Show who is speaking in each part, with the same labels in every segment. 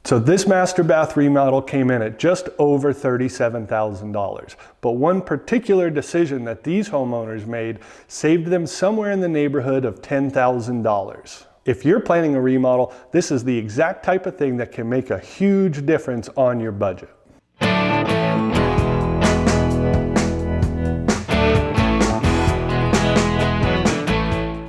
Speaker 1: So this master bath remodel came in at just over $37,000. But one particular decision that these homeowners made saved them somewhere in the neighborhood of $10,000. If you're planning a remodel, this is the exact type of thing that can make a huge difference on your budget.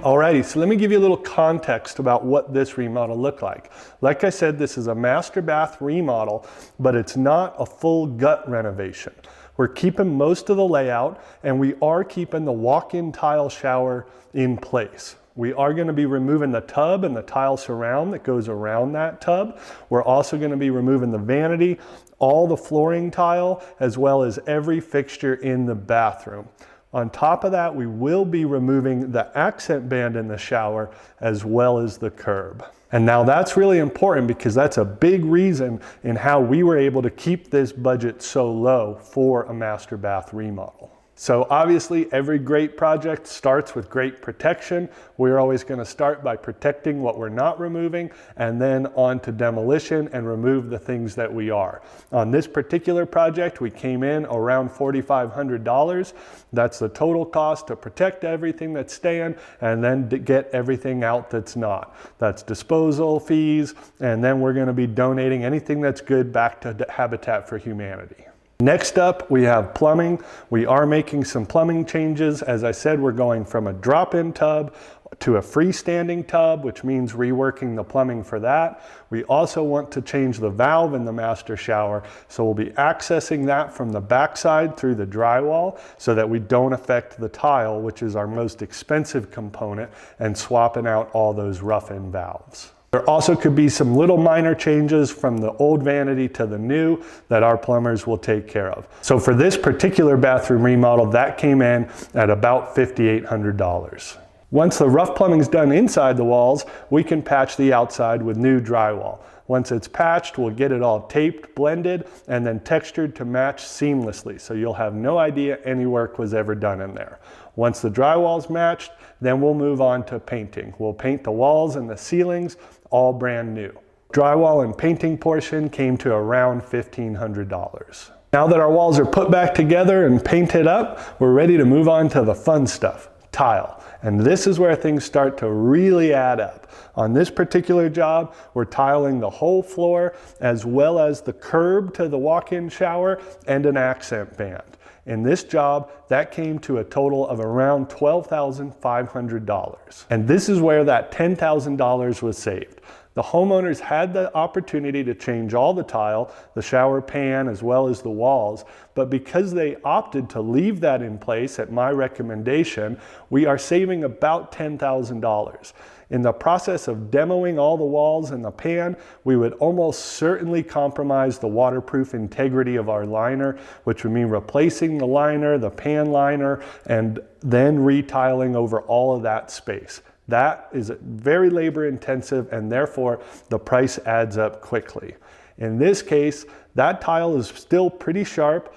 Speaker 1: Alrighty, so let me give you a little context about what this remodel looked like. Like I said, this is a master bath remodel, but it's not a full gut renovation. We're keeping most of the layout, and we are keeping the walk-in tile shower in place. We are going to be removing the tub and the tile surround that goes around that tub. We're also going to be removing the vanity, all the flooring tile, as well as every fixture in the bathroom. On top of that, we will be removing the accent band in the shower as well as the curb. And now that's really important because that's a big reason in how we were able to keep this budget so low for a master bath remodel. So obviously every great project starts with great protection. We're always going to start by protecting what we're not removing and then on to demolition and remove the things that we are. On this particular project, we came in around $4,500. That's the total cost to protect everything that's staying and then to get everything out that's not. That's disposal fees, and then we're going to be donating anything that's good back to Habitat for Humanity. Next up, we have plumbing. We are making some plumbing changes. As I said, we're going from a drop-in tub to a freestanding tub, which means reworking the plumbing for that. We also want to change the valve in the master shower, so we'll be accessing that from the backside through the drywall so that we don't affect the tile, which is our most expensive component, and swapping out all those rough-in valves. There also could be some little minor changes from the old vanity to the new that our plumbers will take care of. So for this particular bathroom remodel, that came in at about $5,800. Once the rough plumbing's done inside the walls, we can patch the outside with new drywall. Once it's patched, we'll get it all taped, blended, and then textured to match seamlessly, so you'll have no idea any work was ever done in there. Once the drywall's matched, then we'll move on to painting. We'll paint the walls and the ceilings all brand new. Drywall and painting portion came to around $1,500. Now that our walls are put back together and painted up, we're ready to move on to the fun stuff, tile. And this is where things start to really add up. On this particular job, we're tiling the whole floor as well as the curb to the walk-in shower and an accent band. In this job, that came to a total of around $12,500. And this is where that $10,000 was saved. The homeowners had the opportunity to change all the tile, the shower pan, as well as the walls, but because they opted to leave that in place at my recommendation, we are saving about $10,000. In the process of demoing all the walls and the pan, we would almost certainly compromise the waterproof integrity of our liner, which would mean replacing the liner, the pan liner, and then retiling over all of that space. That is very labor intensive, and therefore the price adds up quickly. In this case, that tile is still pretty sharp,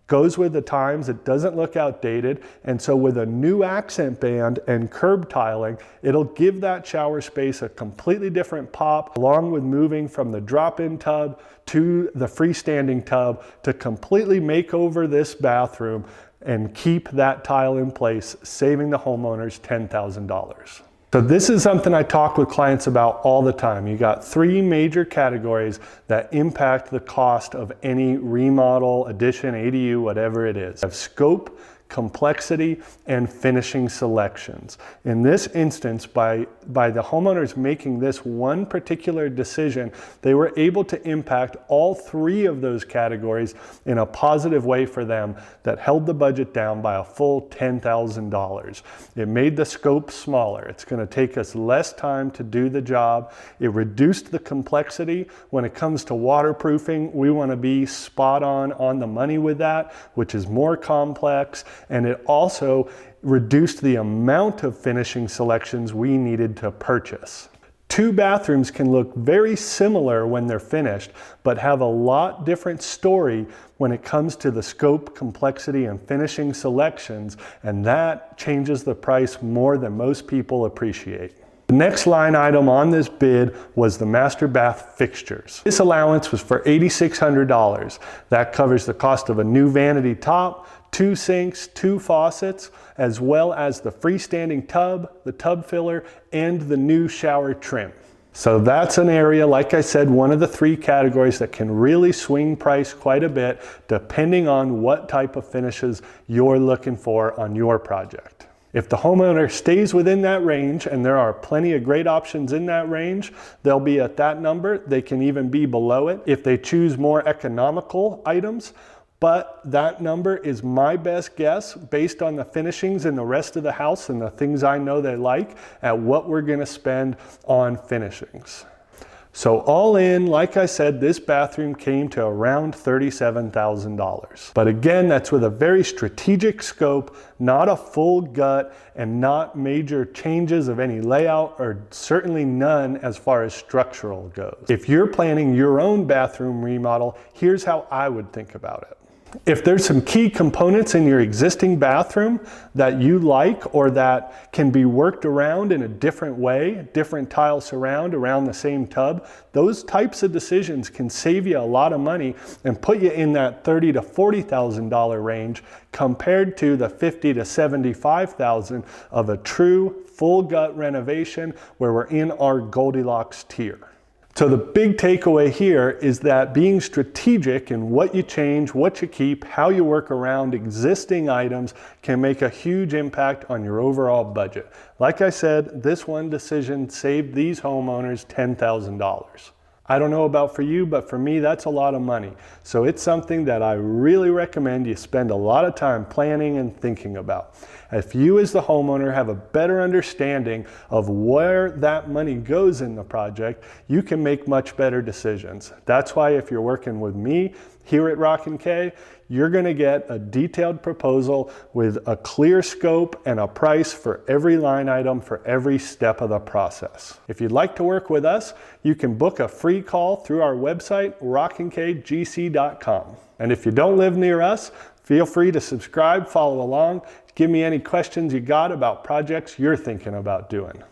Speaker 1: goes with the times, it doesn't look outdated, and so with a new accent band and curb tiling, it'll give that shower space a completely different pop, along with moving from the drop-in tub to the freestanding tub to completely make over this bathroom and keep that tile in place, saving the homeowners $10,000. So this is something I talk with clients about all the time. You got three major categories that impact the cost of any remodel, addition, ADU, whatever it is. You have scope, complexity, and finishing selections. In this instance, by the homeowners making this one particular decision, they were able to impact all three of those categories in a positive way for them that held the budget down by a full $10,000. It made the scope smaller. It's going to take us less time to do the job. It reduced the complexity. When it comes to waterproofing, we want to be spot on the money with that, which is more complex. And it also reduced the amount of finishing selections we needed to purchase. Two bathrooms can look very similar when they're finished, but have a lot different story when it comes to the scope, complexity, and finishing selections, and that changes the price more than most people appreciate. The next line item on this bid was the master bath fixtures. This allowance was for $8,600. That covers the cost of a new vanity top, 2 sinks, 2 faucets, as well as the freestanding tub, the tub filler, and the new shower trim. So that's an area, like I said, one of the 3 categories that can really swing price quite a bit depending on what type of finishes you're looking for on your project. If the homeowner stays within that range, and there are plenty of great options in that range, they'll be at that number. They can even be below it if they choose more economical items. But that number is my best guess based on the finishings in the rest of the house and the things I know they like at what we're going to spend on finishings. So all in, like I said, this bathroom came to around $37,000. But again, that's with a very strategic scope, not a full gut, and not major changes of any layout, or certainly none as far as structural goes. If you're planning your own bathroom remodel, here's how I would think about it. If there's some key components in your existing bathroom that you like or that can be worked around in a different way, different tile surround around the same tub, those types of decisions can save you a lot of money and put you in that $30,000 to $40,000 range compared to the $50,000 to $75,000 of a true full gut renovation where we're in our Goldilocks tier. So the big takeaway here is that being strategic in what you change, what you keep, how you work around existing items can make a huge impact on your overall budget. Like I said, this one decision saved these homeowners $10,000. I don't know about for you, but for me, that's a lot of money. So it's something that I really recommend you spend a lot of time planning and thinking about. If you as the homeowner have a better understanding of where that money goes in the project, you can make much better decisions. That's why if you're working with me here at Rockin K, you're going to get a detailed proposal with a clear scope and a price for every line item for every step of the process. If you'd like to work with us, you can book a free call through our website, rockinkgc.com. And if you don't live near us, feel free to subscribe, follow along, give me any questions you got about projects you're thinking about doing.